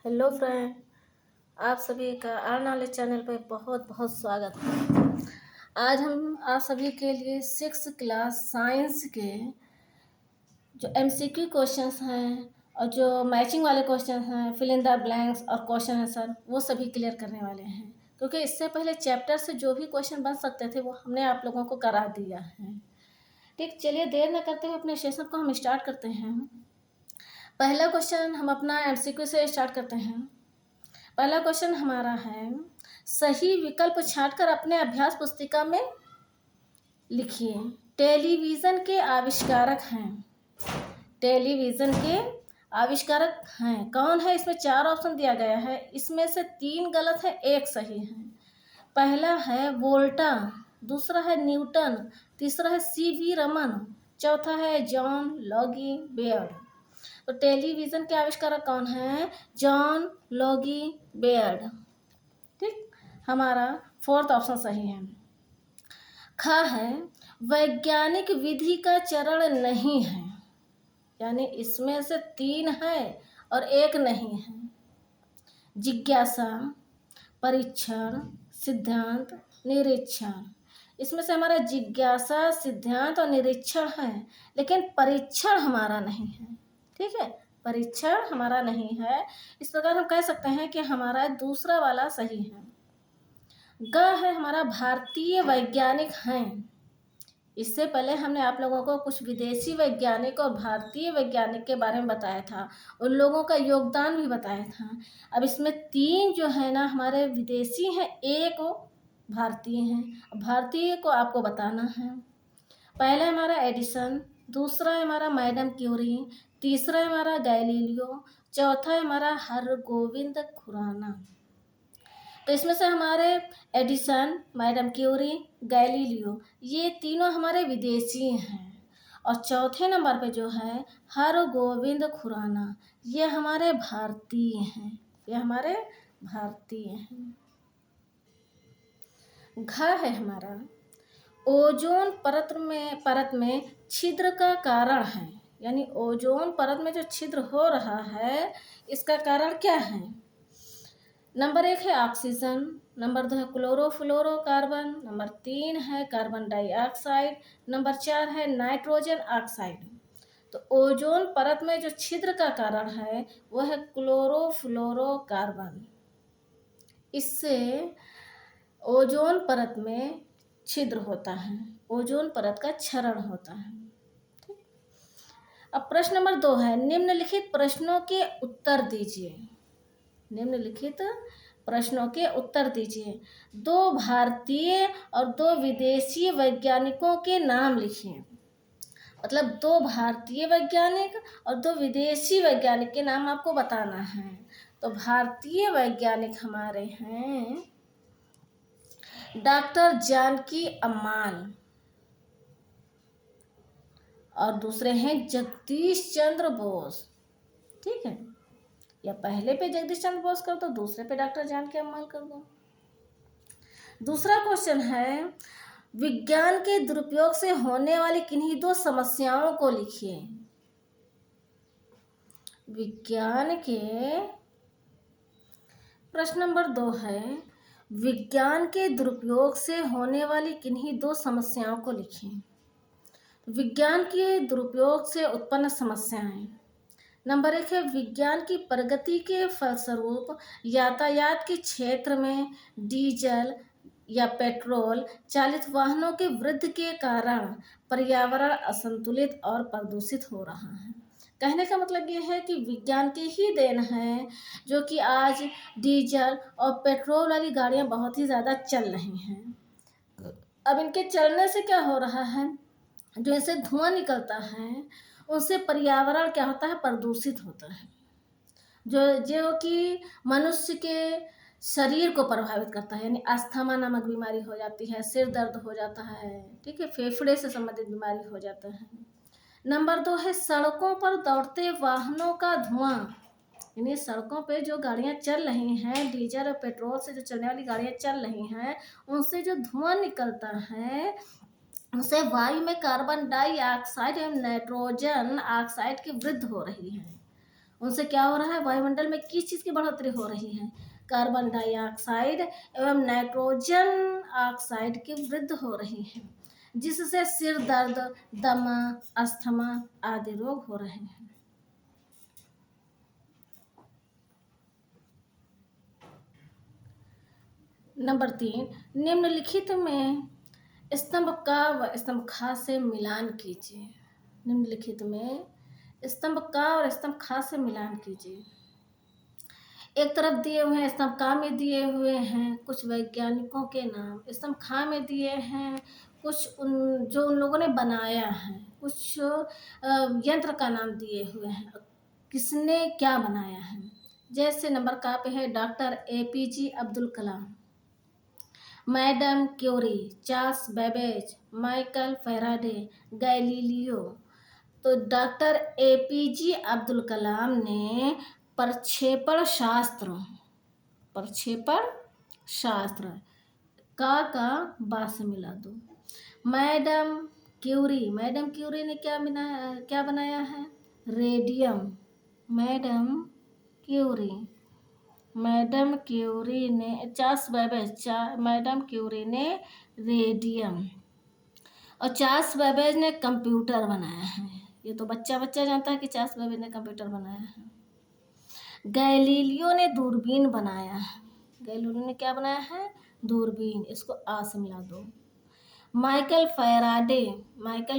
Hello friend, आप सभी का आर नॉलेज चैनल पर बहुत बहुत स्वागत है। आज हम आप सभी के लिए 6th क्लास साइंस के जो एमसीक्यू क्वेश्चंस हैं और जो मैचिंग वाले क्वेश्चन हैं, फिल इन द ब्लैंक्स और क्वेश्चन आंसर, वो सभी क्लियर करने वाले हैं। क्योंकि इससे पहले चैप्टर से जो भी क्वेश्चन बन सकते थे वो हमने आप लोगों को करा दिया है। ठीक, चलिए देर न करते हुए अपने सेशन को हम स्टार्ट करते हैं। पहला क्वेश्चन हम अपना एमसीक्यू से स्टार्ट करते हैं। पहला क्वेश्चन हमारा है, सही विकल्प छांटकर अपने अभ्यास पुस्तिका में लिखिए। टेलीविज़न के आविष्कारक हैं। टेलीविज़न के आविष्कारक हैं कौन है? इसमें 4 ऑप्शन दिया गया है, इसमें से 3 गलत है, 1 सही है। पहला है वोल्टा, दूसरा है न्यूटन, तीसरा है सीवी रमन, चौथा है जॉन लॉगी बेयर्ड। तो टेलीविज़न के आविष्कारक कौन है? जॉन लॉगी बेयर्ड। ठीक, हमारा 4th ऑप्शन सही है। ख है वैज्ञानिक विधि का चरण नहीं है, यानी इसमें से 3 है और 1 नहीं है। जिज्ञासा, परीक्षण, सिद्धांत, निरीक्षण। इसमें से हमारा जिज्ञासा, सिद्धांत और निरीक्षण है, लेकिन परीक्षण हमारा नहीं है। ठीक है, परीक्षण हमारा नहीं है। इस प्रकार हम कह सकते हैं कि हमारा दूसरा वाला सही है। ग है हमारा भारतीय वैज्ञानिक हैं। इससे पहले हमने आप लोगों को कुछ विदेशी वैज्ञानिक और भारतीय वैज्ञानिक के बारे में बताया था, उन लोगों का योगदान भी बताया था। अब इसमें 3 जो है ना हमारे विदेशी हैं, 1 भारतीय हैं। भारतीय को आपको बताना है। पहला हमारा एडिसन, दूसरा है हमारा मैडम क्यूरी, तीसरा है हमारा गैलीलियो, चौथा है हमारा हरगोविंद खुराना। तो इसमें से हमारे एडिसन, मैडम क्यूरी, गैलीलियो, ये तीनों हमारे विदेशी हैं। और चौथे नंबर पे जो है हरगोविंद खुराना, ये हमारे भारतीय हैं। ये हमारे भारतीय हैं। घ है हमारा ओजोन परत में छिद्र का कारण है, यानी ओजोन परत में जो छिद्र हो रहा है इसका कारण क्या है? नंबर 1 है ऑक्सीजन, नंबर 2 है क्लोरोफ्लोरोकार्बन, नंबर 3 है कार्बन डाइऑक्साइड, नंबर 4 है नाइट्रोजन ऑक्साइड। तो ओजोन परत में जो छिद्र का कारण है वह है क्लोरोफ्लोरोकार्बन। इससे ओजोन परत में छिद्र होता है, ओजोन परत का क्षरण होता है। ठीक, अब प्रश्न नंबर 2 है, निम्नलिखित प्रश्नों के उत्तर दीजिए। निम्नलिखित प्रश्नों के उत्तर दीजिए। 2 भारतीय और 2 विदेशी वैज्ञानिकों के नाम लिखिए। मतलब 2 भारतीय वैज्ञानिक और 2 विदेशी वैज्ञानिक के नाम आपको बताना है। तो भारतीय वैज्ञानिक हमारे हैं डॉक्टर जानकी अम्माल और दूसरे हैं जगदीश चंद्र बोस। ठीक है, या पहले पे जगदीश चंद्र बोस कर दो, दूसरे पे डॉक्टर जानकी अम्माल कर दो। दूसरा क्वेश्चन है, विज्ञान के दुरुपयोग से होने वाली किन्हीं 2 समस्याओं को लिखिए। विज्ञान के प्रश्न नंबर 2 है, विज्ञान के दुरुपयोग से होने वाली किन्हीं 2 समस्याओं को लिखें। विज्ञान के दुरुपयोग से उत्पन्न समस्याएं। नंबर 1 है, विज्ञान की प्रगति के फलस्वरूप यातायात के क्षेत्र में डीजल या पेट्रोल चालित वाहनों के वृद्धि के कारण पर्यावरण असंतुलित और प्रदूषित हो रहा है। कहने का मतलब ये है कि विज्ञान की ही देन है जो कि आज डीजल और पेट्रोल वाली गाड़ियाँ बहुत ही ज़्यादा चल रही हैं। अब इनके चलने से क्या हो रहा है, जो इनसे धुआं निकलता है उससे पर्यावरण क्या होता है, प्रदूषित होता है, जो कि मनुष्य के शरीर को प्रभावित करता है। यानी अस्थमा नामक बीमारी हो जाती है, सिर दर्द हो जाता है, ठीक है, फेफड़े से संबंधित बीमारी हो जाता है। नंबर 2 है, सड़कों पर दौड़ते वाहनों का धुआं। यानी सड़कों पे जो गाड़ियाँ चल रही हैं, डीजल और पेट्रोल से जो चलने वाली गाड़ियाँ चल रही हैं, उनसे जो धुआं निकलता है उससे वायु में कार्बन डाइऑक्साइड एवं नाइट्रोजन ऑक्साइड की वृद्धि हो रही है। उनसे क्या हो रहा है, वायुमंडल में किस चीज़ की बढ़ोतरी हो रही है, कार्बन डाइऑक्साइड एवं नाइट्रोजन ऑक्साइड की वृद्धि हो रही है, जिससे सिर दर्द, दमा, अस्थमा आदि रोग हो रहे हैं। नंबर 3, निम्नलिखित में स्तंभ का व स्तंभ खा से मिलान कीजिए। निम्नलिखित में स्तंभ का और स्तंभ खा से मिलान कीजिए। एक तरफ दिए हुए हैं, स्तंभ का में दिए हुए हैं कुछ वैज्ञानिकों के नाम, स्तंभ खा में दिए हैं कुछ उन लोगों ने बनाया है, कुछ यंत्र का नाम दिए हुए हैं, किसने क्या बनाया है। जैसे नंबर का पे है doctor APJ Abdul Kalam, madam Curie, Charles Babbage, Michael Faraday, Galileo. तो डॉक्टर APJ अब्दुल कलाम ने प्रक्षेपण शास्त्र का बा से मिला दो। मैडम क्यूरी ने क्या बनाया है, रेडियम। मैडम क्यूरी ने मैडम क्यूरी ने रेडियम, और चार्ल्स बेबेज ने कंप्यूटर बनाया है। ये तो बच्चा जानता है कि चार्ल्स बेबेज ने कंप्यूटर बनाया है। गैलीलियो ने दूरबीन बनाया है। गैलीलियो ने क्या बनाया है, दूरबीन। इसको आ से मिला दो। माइकल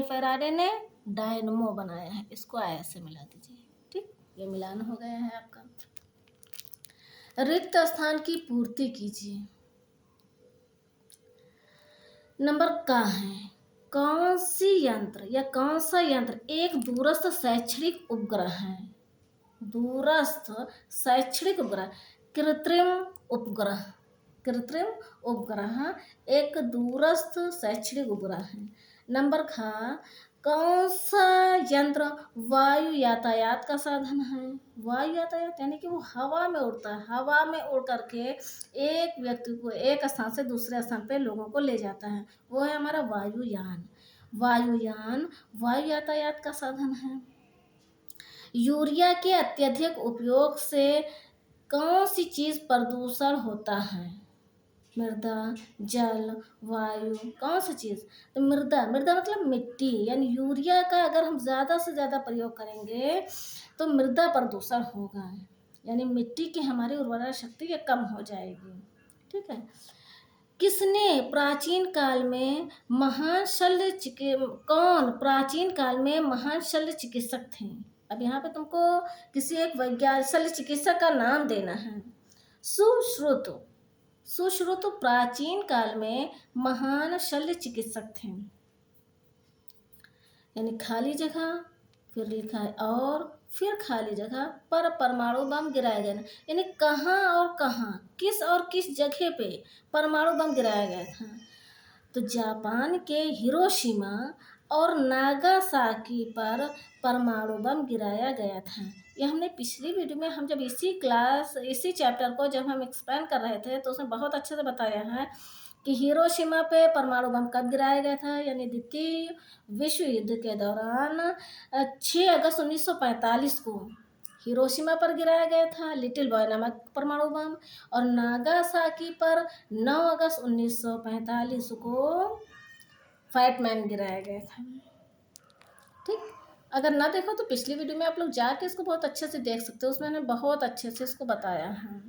फैराडे ने डायनमो बनाया है। इसको आ से मिला दीजिए। ठीक, ये मिलान हो गया है आपका। रिक्त स्थान की पूर्ति कीजिए। नंबर का है, कौन सा यंत्र एक दूरस्थ शैक्षणिक उपग्रह है। कृत्रिम उपग्रह एक दूरस्थ शैक्षणिक उपग्रह है। नंबर खा, कौन सा यंत्र वायु यातायात का साधन है। वायु यातायात यानी कि वो हवा में उड़ता है, हवा में उड़ करके एक व्यक्ति को एक स्थान से दूसरे स्थान पे लोगों को ले जाता है, वो है हमारा वायुयान। वायु यातायात का साधन है। यूरिया के अत्यधिक उपयोग से कौन सी चीज प्रदूषण होता है। मृदा, जल, वायु, कौन सी चीज। तो मृदा मतलब मिट्टी, यानी यूरिया का अगर हम ज़्यादा से ज़्यादा प्रयोग करेंगे तो मृदा प्रदूषण होगा, यानी मिट्टी की हमारी उर्वरा शक्ति कम हो जाएगी। ठीक है। किसने प्राचीन काल में महान शल्य चिकित्सक थे। अब यहाँ पे तुमको किसी एक वैज्ञानिक शल्य चिकित्सक का नाम देना है। सुश्रुत प्राचीन काल में महान शल्य चिकित्सक थे। यानी खाली जगह, फिर लिखा है और फिर खाली जगह पर परमाणु बम गिराया गया। यानी कहाँ और कहाँ, किस और किस जगह पे परमाणु बम गिराया गया था। तो जापान के हिरोशिमा और नागासाकी पर परमाणु बम गिराया गया था। ये हमने पिछली वीडियो में हम जब इसी चैप्टर को जब हम एक्सप्लेन कर रहे थे तो उसमें बहुत अच्छे से बताया है कि हिरोशिमा पे परमाणु बम कब गिराया गया था। यानी द्वितीय विश्व युद्ध के दौरान 6 अगस्त 1945 को हिरोशिमा पर गिराया गया था लिटिल बॉय नामक परमाणु बम, और नागासाकी पर 9 अगस्त 1945 को फैट मैन गिराया गया था। ठीक, अगर ना देखो तो पिछली वीडियो में आप लोग जाके इसको बहुत अच्छे से देख सकते हो, उसमें मैंने बहुत अच्छे से इसको बताया है।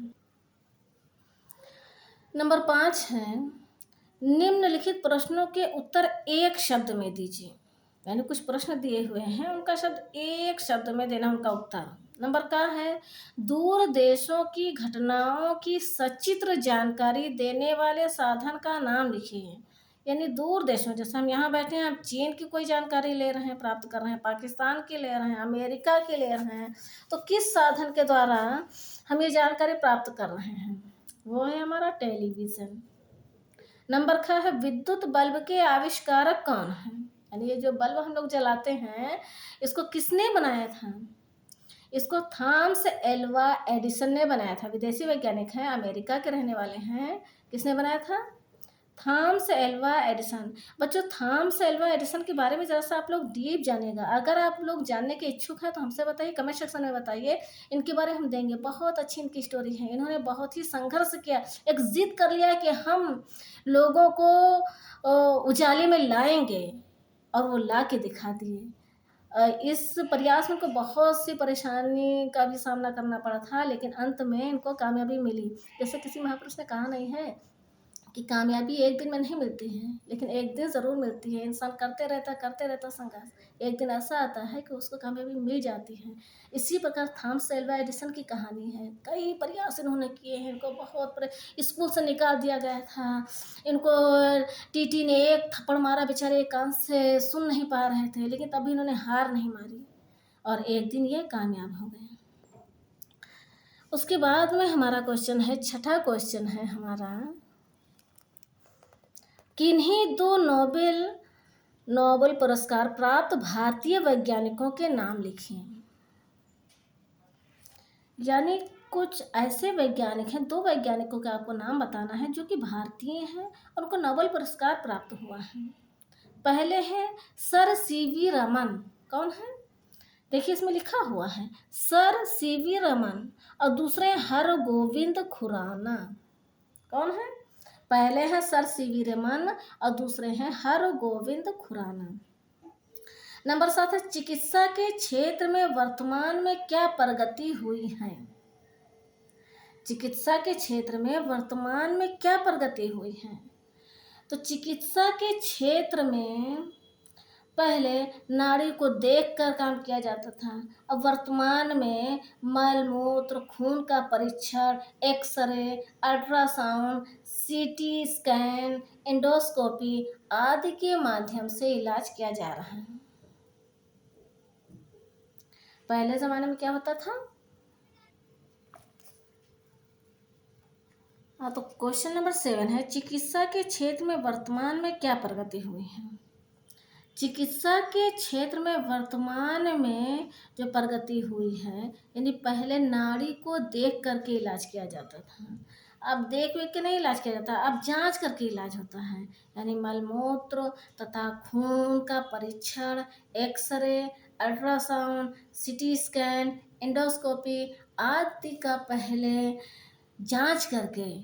नंबर 5 है, निम्नलिखित प्रश्नों के उत्तर एक शब्द में दीजिए। यानी कुछ प्रश्न दिए हुए हैं, उनका शब्द एक शब्द में देना, उनका उत्तर। नंबर का है, दूर देशों की घटनाओं की सचित्र जानकारी देने वाले साधन का नाम लिखिए। यानी दूर देशों, जैसे हम यहाँ बैठे हैं, हम चीन की कोई जानकारी ले रहे हैं, प्राप्त कर रहे हैं, पाकिस्तान की ले रहे हैं, अमेरिका की ले रहे हैं, तो किस साधन के द्वारा हम ये जानकारी प्राप्त कर रहे हैं, वो है हमारा टेलीविज़न। नंबर का है, विद्युत बल्ब के आविष्कारक कौन है। यानी ये जो बल्ब हम लोग जलाते हैं, इसको किसने बनाया था। इसको थॉमस एल्वा एडिसन ने बनाया था। विदेशी वैज्ञानिक हैं, अमेरिका के रहने वाले हैं। किसने बनाया था, थॉमस एल्वा एडिसन। बच्चों, थॉमस एल्वा एडिसन के बारे में ज़रा सा आप लोग डीप जानिएगा। अगर आप लोग जानने के इच्छुक हैं तो हमसे बताइए, कमेंट सेक्शन में बताइए। इनके बारे में हम देंगे। बहुत अच्छी इनकी स्टोरी है। इन्होंने बहुत ही संघर्ष किया, एक जिद कर लिया कि हम लोगों को उजाले में लाएंगे, और वो ला के दिखा दिए। इस प्रयास में उनको बहुत सी परेशानी का भी सामना करना पड़ा था, लेकिन अंत में इनको कामयाबी मिली। जैसे किसी महापुरुष ने कहा नहीं है कि कामयाबी एक दिन में नहीं मिलती है, लेकिन एक दिन ज़रूर मिलती है। इंसान करते रहता संघर्ष, एक दिन ऐसा आता है कि उसको कामयाबी मिल जाती है। इसी प्रकार थॉमस एल्वा एडिसन की कहानी है। कई प्रयास इन्होंने किए हैं। इनको बहुत स्कूल से निकाल दिया गया था। इनको टीटी ने एक थप्पड़ मारा, बेचारे एक कान से सुन नहीं पा रहे थे, लेकिन तभी इन्होंने हार नहीं मारी और एक दिन ये कामयाब हो गए। उसके बाद में हमारा क्वेश्चन है, छठा क्वेश्चन है हमारा, किन्हीं दो नोबेल पुरस्कार प्राप्त भारतीय वैज्ञानिकों के नाम लिखिए। यानी कुछ ऐसे वैज्ञानिक हैं, दो वैज्ञानिकों का आपको नाम बताना है जो कि भारतीय हैं और उनको नोबेल पुरस्कार प्राप्त हुआ है। पहले हैं सर सीवी रमन। कौन है? देखिए इसमें लिखा हुआ है सर सीवी रमन, और दूसरे हैं हरगोविंद खुराना। कौन है? पहले हैं सर सीवी रमन और दूसरे हैं हरगोविंद खुराना। नंबर 7 है, चिकित्सा के क्षेत्र में वर्तमान में क्या प्रगति हुई है? चिकित्सा के क्षेत्र में वर्तमान में क्या प्रगति हुई है? तो चिकित्सा के क्षेत्र में पहले नाड़ी को देखकर काम किया जाता था। अब वर्तमान में मल मूत्र, खून का परीक्षण, x-ray, ultrasound, CT scan, endoscopy आदि के माध्यम से इलाज किया जा रहा है। पहले ज़माने में क्या होता था? हाँ, तो क्वेश्चन नंबर 7 है, चिकित्सा के क्षेत्र में वर्तमान में क्या प्रगति हुई है? चिकित्सा के क्षेत्र में वर्तमान में जो प्रगति हुई है, यानी पहले नाड़ी को देख करके इलाज किया जाता था, अब देख के नहीं इलाज किया जाता, अब जांच करके इलाज होता है। यानी मलमूत्र तथा खून का परीक्षण, x-ray, ultrasound, CT scan, endoscopy आदि का पहले जांच करके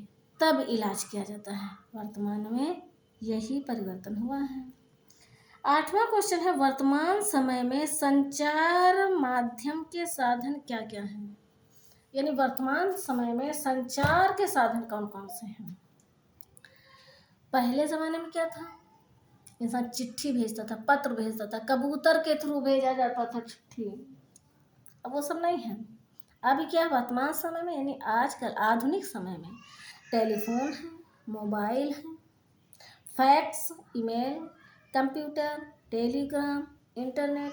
तब इलाज किया जाता है। वर्तमान में यही परिवर्तन हुआ है। 8वां क्वेश्चन है, वर्तमान समय में संचार माध्यम के साधन क्या क्या हैं? यानी वर्तमान समय में संचार के साधन कौन कौन से हैं? पहले ज़माने में क्या था? इंसान चिट्ठी भेजता था, पत्र भेजता था, कबूतर के थ्रू भेजा जाता था चिट्ठी। अब वो सब नहीं है। अभी क्या है वर्तमान समय में, यानी आजकल आधुनिक समय में टेलीफोन है, मोबाइल है, fax, email, computer, Telegram, internet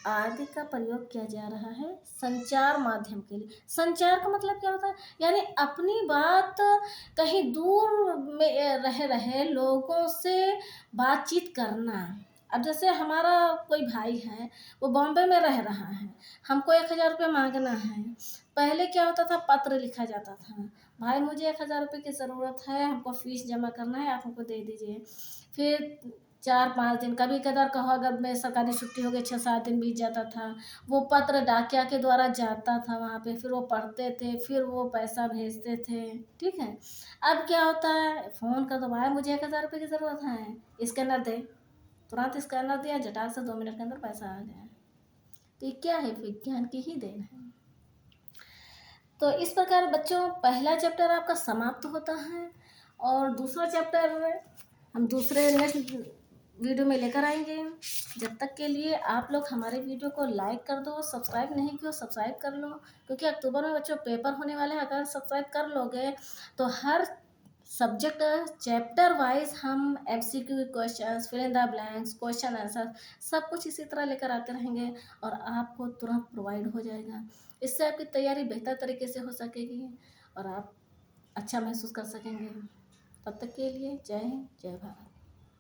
आदि का प्रयोग किया जा रहा है संचार माध्यम के लिए। संचार का मतलब क्या होता है? यानी अपनी बात कहीं दूर में रहे लोगों से बातचीत करना। अब जैसे हमारा कोई भाई है, वो बॉम्बे में रह रहा है, हमको 1000 रुपये मांगना है। पहले क्या होता था? पत्र लिखा जाता था, भाई मुझे 1000 रुपये की ज़रूरत है, हमको फीस जमा करना है, आप हमको दे दीजिए। फिर 4-5 दिन, कभी कदार कहो अगर मैं सरकारी छुट्टी हो गई 6-7 दिन बीत जाता था। वो पत्र डाकिया के द्वारा जाता था वहाँ पे, फिर वो पढ़ते थे, फिर वो पैसा भेजते थे। ठीक है। अब क्या होता है? फ़ोन कर दो, भाई मुझे 1000 रुपये की ज़रूरत है, स्कैनर दे। तुरंत स्कैनर दिया, झटाक से 2 मिनट के अंदर पैसा आ गया। तो ये क्या है? विज्ञान की ही देन है। तो इस प्रकार बच्चों पहला चैप्टर आपका समाप्त होता है, और दूसरा चैप्टर हम दूसरे नेक्स्ट वीडियो में लेकर आएंगे। जब तक के लिए आप लोग हमारे वीडियो को लाइक कर दो, सब्सक्राइब नहीं किया सब्सक्राइब कर लो, क्योंकि अक्टूबर में बच्चों पेपर होने वाले हैं। अगर सब्सक्राइब कर लोगे तो हर सब्जेक्ट चैप्टर वाइज हम MCQ questions, fill in the blanks, question answer सब कुछ इसी तरह लेकर आते रहेंगे और आपको तुरंत प्रोवाइड हो जाएगा। इससे आपकी तैयारी बेहतर तरीके से हो सकेगी और आप अच्छा महसूस कर सकेंगे। तब तक के लिए जय हिंद, जय भारत।